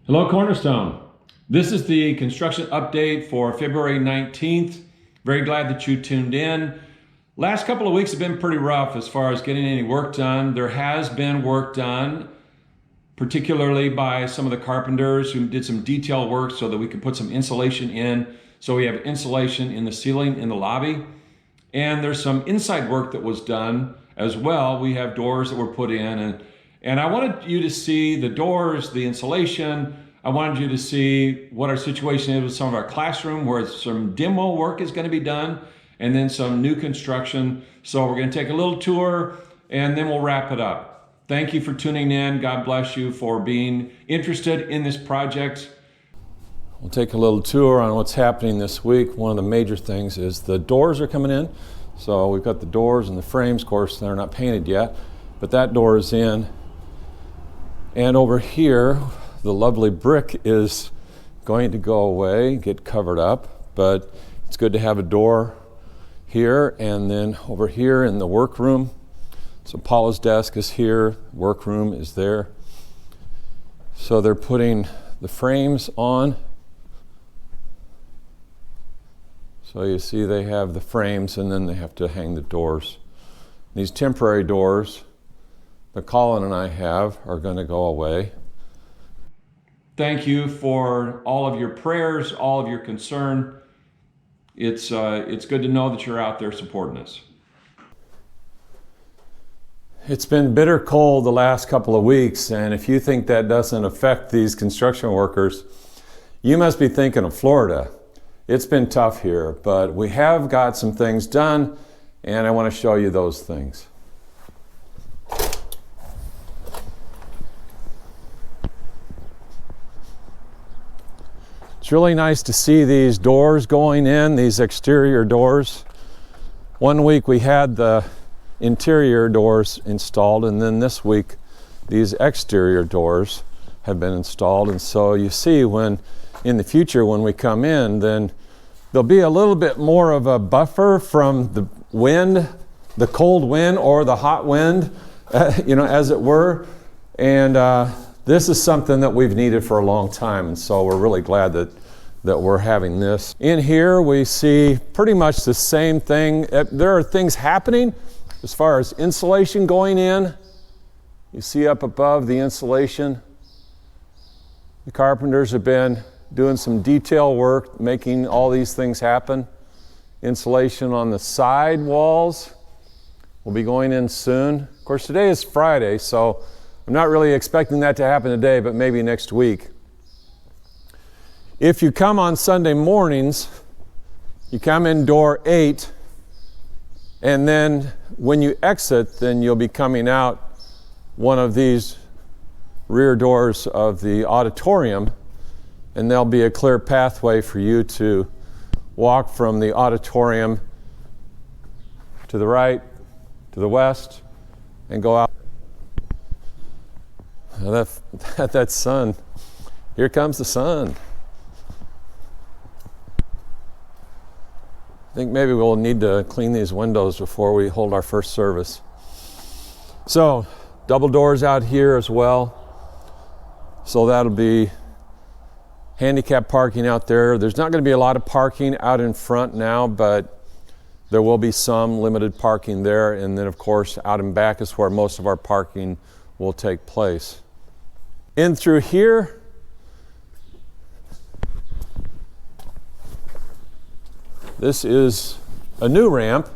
Hello, Cornerstone. This is the construction update for February 19th. Very glad that you tuned in. Last couple of weeks have been pretty rough as far as getting any work done. There has been work done, particularly by some of the carpenters who did some detail work so that we could put some insulation in. So we have insulation in the ceiling in the lobby. And there's some inside work that was done as well. We have doors that were put in, and I wanted you to see the doors, the insulation. I wanted you to see what our situation is with some of our classroom, where some demo work is going to be done, and then some new construction. So we're going to take a little tour, and then we'll wrap it up. Thank you for tuning in. God bless you for being interested in this project. We'll take a little tour on what's happening this week. One of the major things is the doors are coming in. So we've got the doors and the frames, of course, they're not painted yet, but that door is in. And over here, the lovely brick is going to go away, get covered up, but it's good to have a door here. And then over here in the workroom, so Paula's desk is here, workroom is there. So they're putting the frames on. So you see they have the frames, and then they have to hang the doors. These temporary doors that Colin and I have are going to go away. Thank you for all of your prayers, all of your concern. It's good to know that you're out there supporting us. It's been bitter cold the last couple of weeks, and if you think that doesn't affect these construction workers, you must be thinking of Florida. It's been tough here, but we have got some things done, and I want to show you those things. It's really nice to see these doors going in, these exterior doors. One week we had the interior doors installed, and then this week these exterior doors have been installed. And so you see, when in the future when we come in, then there'll be a little bit more of a buffer from the wind, the cold wind or the hot wind, as it were. And this is something that we've needed for a long time, and so we're really glad that we're having this. In here we see pretty much the same thing. There are things happening as far as insulation going in. You see up above the insulation, the carpenters have been doing some detail work, making all these things happen. Insulation on the side walls will be going in soon. Of course, today is Friday, so I'm not really expecting that to happen today, but maybe next week. If you come on Sunday mornings, you come in door 8, and then when you exit, then you'll be coming out one of these rear doors of the auditorium, and there'll be a clear pathway for you to walk from the auditorium to the right, to the west, and go out. That sun. Here comes the sun. I think maybe we'll need to clean these windows before we hold our first service. So, double doors out here as well. So that'll be handicap parking out there. There's not going to be a lot of parking out in front now, but there will be some limited parking there. And then, of course, out in back is where most of our parking will take place. In through here, this is a new ramp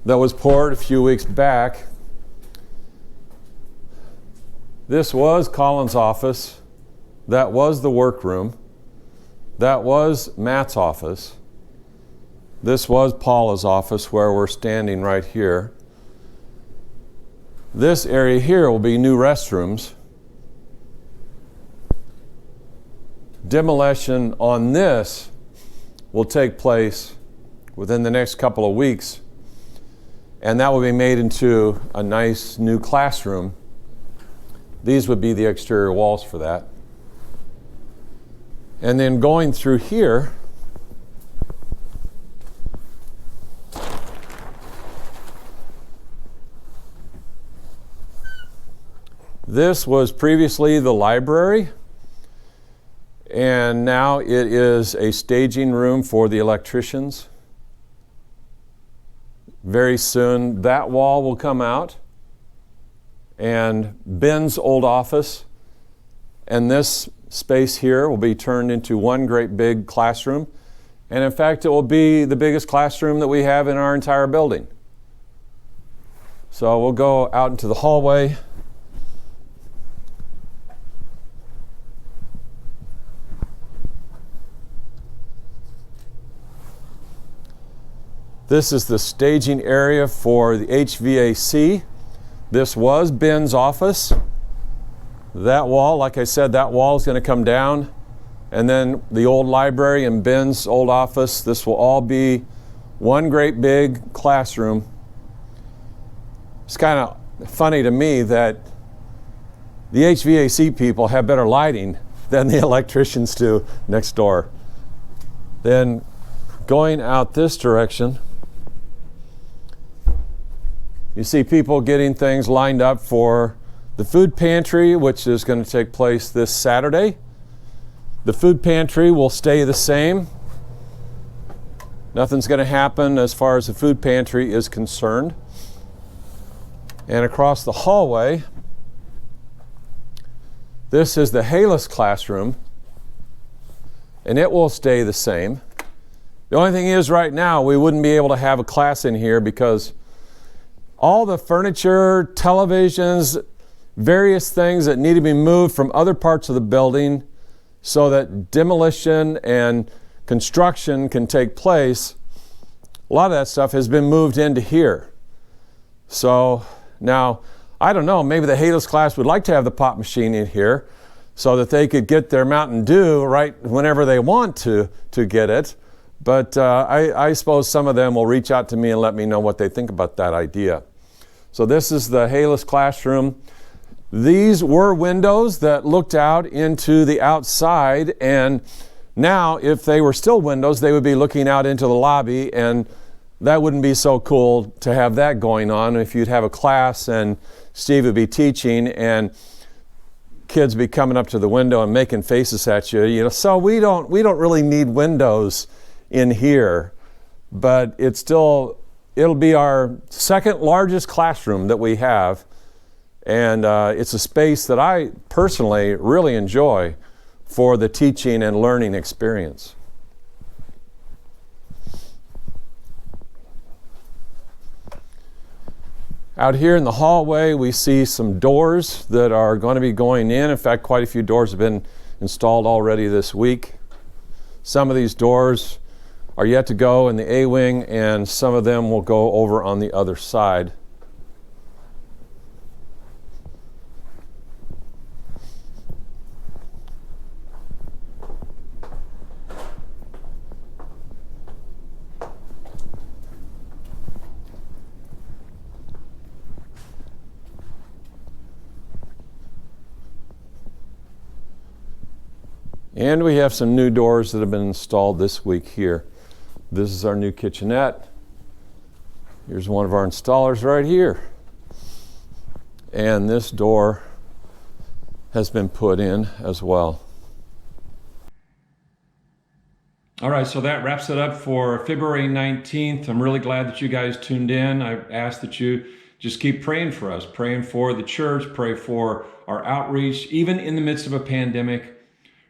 that was poured a few weeks back. This was Colin's office. That was the workroom. That was Matt's office. This was Paula's office, where we're standing right here. This area here will be new restrooms. Demolition on this will take place within the next couple of weeks, and that will be made into a nice new classroom. These would be the exterior walls for that. And then going through here, this was previously the library. And now it is a staging room for the electricians. Very soon that wall will come out, and Ben's old office and this space here will be turned into one great big classroom. And in fact, it will be the biggest classroom that we have in our entire building. So we'll go out into the hallway. This is the staging area for the HVAC. This was Ben's office. That wall, like I said, that wall is going to come down. And then the old library and Ben's old office, this will all be one great big classroom. It's kind of funny to me that the HVAC people have better lighting than the electricians do next door. Then going out this direction, you see people getting things lined up for the food pantry, which is going to take place this Saturday. The food pantry will stay the same. Nothing's going to happen as far as the food pantry is concerned. And across the hallway, this is the Halas classroom, and it will stay the same. The only thing is right now we wouldn't be able to have a class in here because all the furniture, televisions, various things that need to be moved from other parts of the building so that demolition and construction can take place, a lot of that stuff has been moved into here. So now, I don't know, maybe the Halas class would like to have the pop machine in here so that they could get their Mountain Dew right whenever they want to get it. But I suppose some of them will reach out to me and let me know what they think about that idea. So this is the Halas classroom. These were windows that looked out into the outside, and now if they were still windows, they would be looking out into the lobby, and that wouldn't be so cool to have that going on if you'd have a class and Steve would be teaching and kids be coming up to the window and making faces at you. So we don't really need windows in here, but it'll be our second largest classroom that we have, and it's a space that I personally really enjoy for the teaching and learning experience. Out here in the hallway, we see some doors that are going to be going in. In fact, quite a few doors have been installed already this week. Some of these doors are yet to go in the A-wing, and some of them will go over on the other side. And we have some new doors that have been installed this week here. This is our new kitchenette. Here's one of our installers right here. And this door has been put in as well. All right, so that wraps it up for February 19th. I'm really glad that you guys tuned in. I ask that you just keep praying for us, praying for the church, pray for our outreach, even in the midst of a pandemic.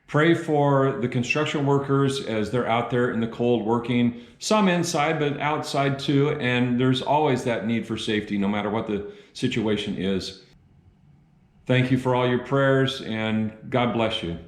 Pray for the construction workers as they're out there in the cold working, some inside, but outside too. And there's always that need for safety, no matter what the situation is. Thank you for all your prayers, and God bless you.